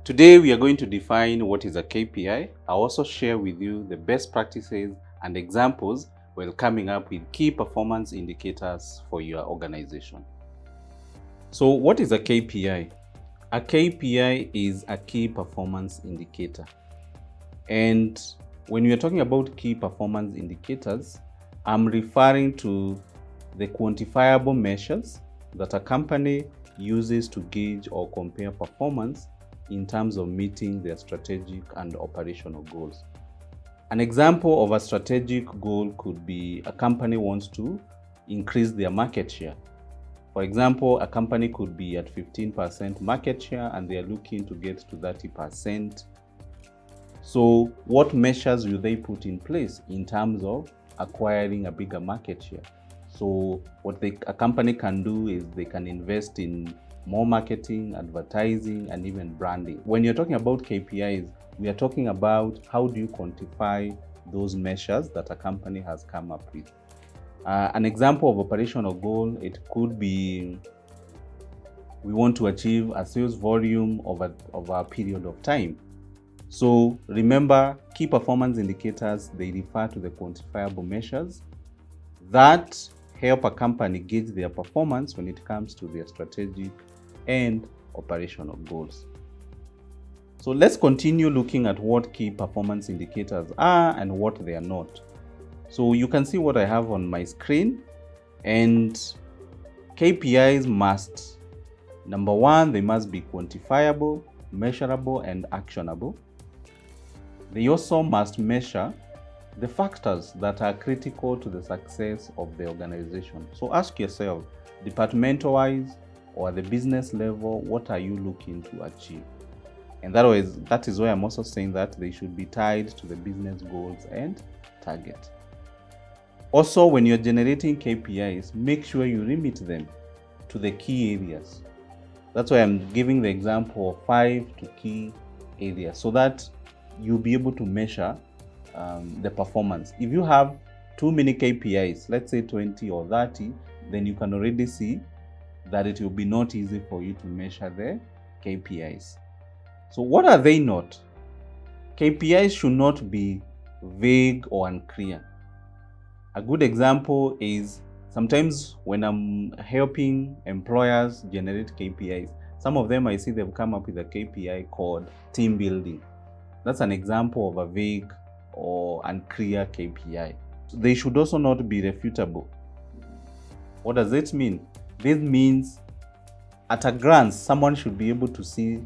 Today we are going to define what is a KPI. I'll also share with you the best practices and examples while coming up with key performance indicators for your organization. So what is a KPI? A KPI is a key performance indicator. And when we are talking about key performance indicators, I'm referring to the quantifiable measures that a company uses to gauge or compare performance in terms of meeting their strategic and operational goals. An example of a strategic goal could be a company wants to increase their market share. For example, a company could be at 15% market share and they are looking to get to 30%. So what measures will they put in place in terms of acquiring a bigger market share? So what a company can do is they can invest in more marketing, advertising, and even branding. When you're talking about KPIs, we are talking about how do you quantify those measures that a company has come up with. An example of operational goal, it could be we want to achieve a sales volume over a period of time. So remember, key performance indicators, they refer to the quantifiable measures that help a company gauge their performance when it comes to their strategic and operational goals. So let's continue looking at what key performance indicators are and what they are not. So you can see what I have on my screen, and KPIs must, number one, they must be quantifiable, measurable, and actionable. They also must measure the factors that are critical to the success of the organization. So ask yourself, departmental-wise or at the business level, what are you looking to achieve? And that is why I'm also saying that they should be tied to the business goals and target. Also, when you're generating KPIs, make sure you limit them to the key areas. That's why I'm giving the example of 5 key areas so that you'll be able to measure the performance. If you have too many KPIs, let's say 20 or 30, then you can already see that it will be not easy for you to measure the KPIs. So what are they not? KPIs should not be vague or unclear. A good example is sometimes when I'm helping employers generate KPIs, some of them I see they've come up with a KPI called team building. That's an example of a vague or unclear KPI. They should also not be refutable. What does it mean? This means at a glance, someone should be able to see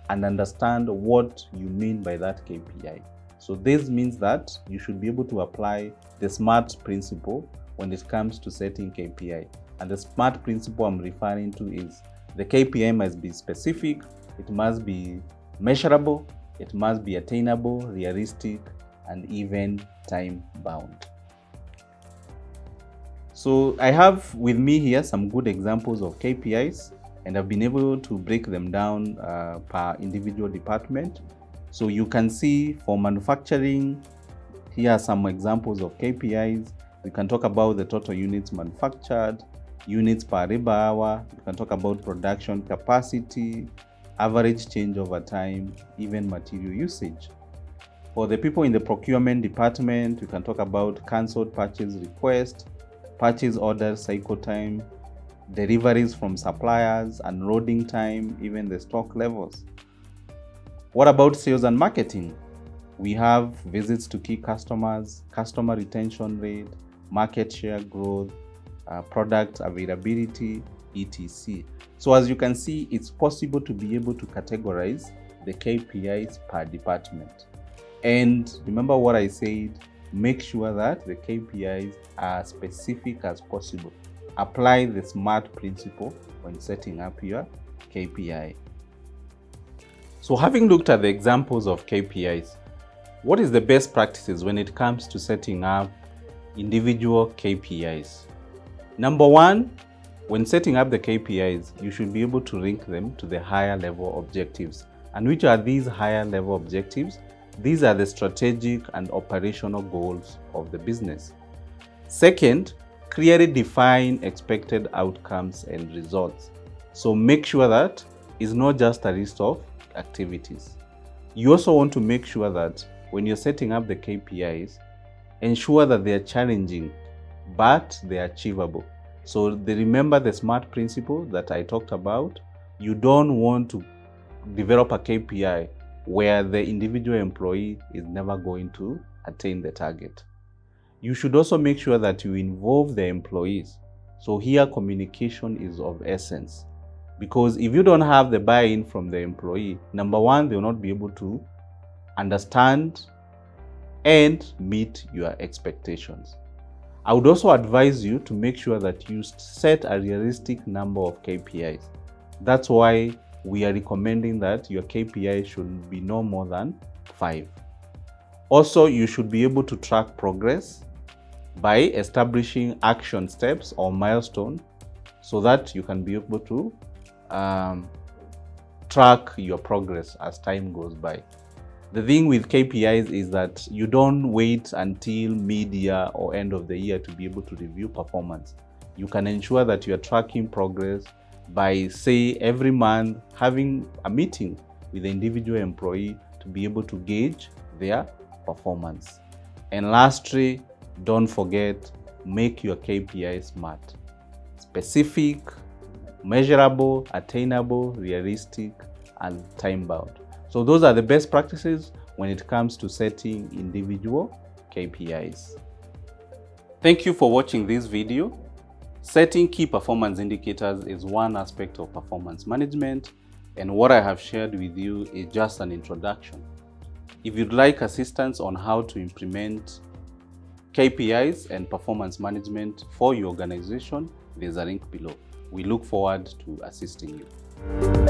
and understand what you mean by that KPI. So this means that you should be able to apply the SMART principle when it comes to setting KPI. And the SMART principle I'm referring to is the KPI must be specific, it must be measurable, it must be attainable, realistic, and even time bound. So I have with me here some good examples of KPIs, and I've been able to break them down per individual department. So you can see for manufacturing, here are some examples of KPIs. We can talk about the total units manufactured, units per labor hour. We can talk about production capacity, average change over time, even material usage. For the people in the procurement department, we can talk about cancelled purchase request, purchase order cycle time, deliveries from suppliers, unloading time, even the stock levels. What about sales and marketing? We have visits to key customers, customer retention rate, market share growth, product availability, etc. So as you can see, it's possible to be able to categorize the KPIs per department. And remember what I said, make sure that the KPIs are as specific as possible. Apply the SMART principle when setting up your KPI. So having looked at the examples of KPIs, what is the best practices when it comes to setting up individual KPIs? Number one, when setting up the KPIs, you should be able to link them to the higher level objectives. And which are these higher level objectives? These are the strategic and operational goals of the business. Second, clearly define expected outcomes and results. So make sure that it's not just a list of activities. You also want to make sure that when you're setting up the KPIs, ensure that they are challenging, but they are achievable. So they remember the SMART principle that I talked about. You don't want to develop a KPI where the individual employee is never going to attain the target. You should also make sure that you involve the employees. So here communication is of essence, because if you don't have the buy-in from the employee, number one, they will not be able to understand and meet your expectations. I would also advise you to make sure that you set a realistic number of KPIs. That's why we are recommending that your KPI should be no more than 5. Also, you should be able to track progress by establishing action steps or milestones so that you can be able to track your progress as time goes by. The thing with KPIs is that you don't wait until mid-year or end of the year to be able to review performance. You can ensure that you are tracking progress by, say, every month having a meeting with the individual employee to be able to gauge their performance. And lastly, don't forget, make your KPI SMART. Specific, measurable, attainable, realistic, and time-bound. So those are the best practices when it comes to setting individual KPIs. Thank you for watching this video. Setting key performance indicators is one aspect of performance management, and what I have shared with you is just an introduction. If you'd like assistance on how to implement KPIs and performance management for your organization, there's a link below. We look forward to assisting you.